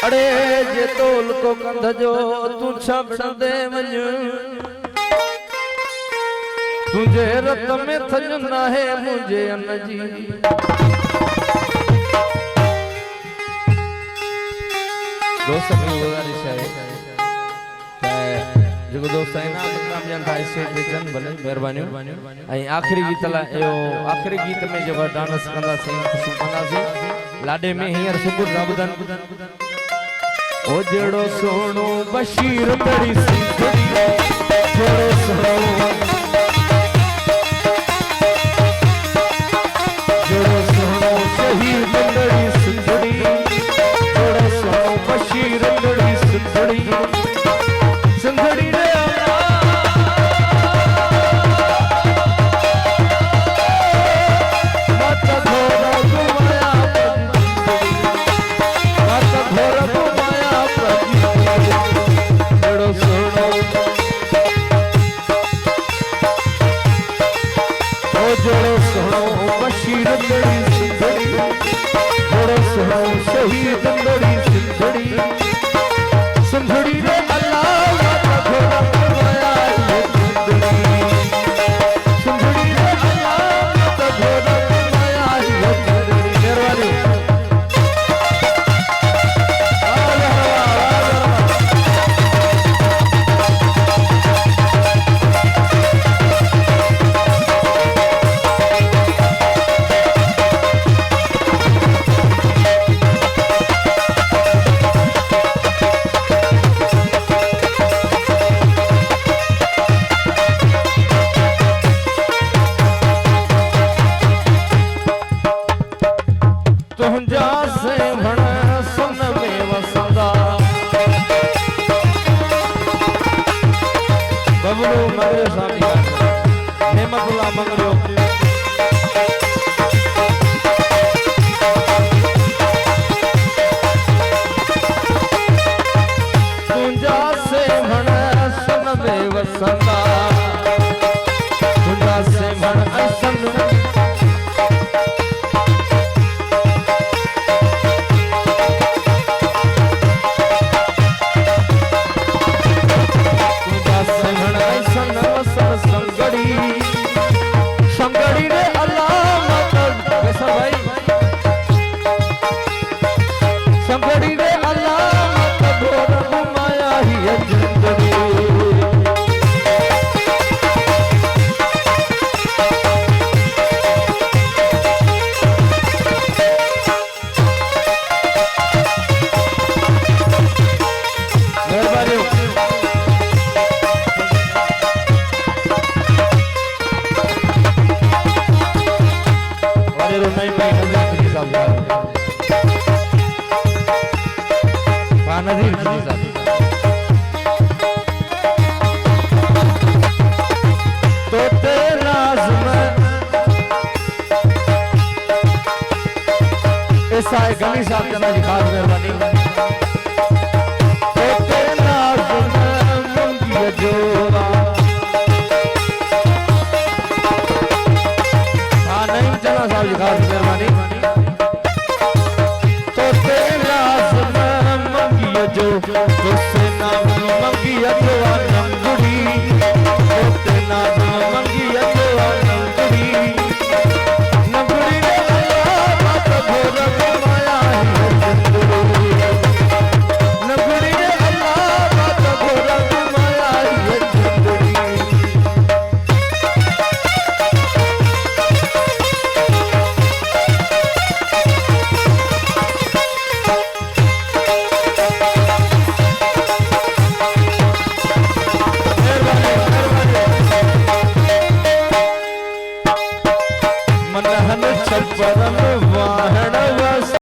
अड़े जे तोल को कंध जो तू छप दे वञ तुझे रत में थज न है मुझे अन जी दोस्त की गुजारिश है जो दोस्त है ना काम जन था इसे बेचन भले मेहरबानी आई आखिरी गीत ला यो आखिरी गीत में जो डांस कंदा से खुशी कंदा से लाडे में हियर सुकुर रबदन ओ जेड़ो सोनो बशीर बड़ी सिंधड़ी जेड़ो सोनो जेड़ो सोनो शहीद बड़ी सिंधड़ी जेड़ो सोनो बशीर बड़ी सिंधड़ी सिंधड़ी रे माता धोरा घुमाया माता धोरा बशीर बड़ी सिंधड़ी थोड़ा सुनो शहीद बड़ी सिंधड़ी सिंधड़ी रे अल्लाह माता थोड़ा घुमाया ये सिंधड़ी सिंधड़ी रे अल्लाह माता थोड़ा घुमाया ये सिंधड़ी मेहरबानी बबलू मगरे साहब नेमतुल्लाह मंगलो तुंजा से भण सन में वसंदा तुंजा से भण सन संगड़ी रे अल्लाह माता कैसा भाई संगड़ी रे अल्लाह माता धोरा घुमाया ही जिंदड़ी मेहरबानी नहीं नहीं नज़ीर जी साहब तो तेरा ऐसा है गली साहब जना जी खास मेहरबानी तो तेरा मंगिया जोड़ा हाँ नहीं जना साहब जी खास मेहरबानी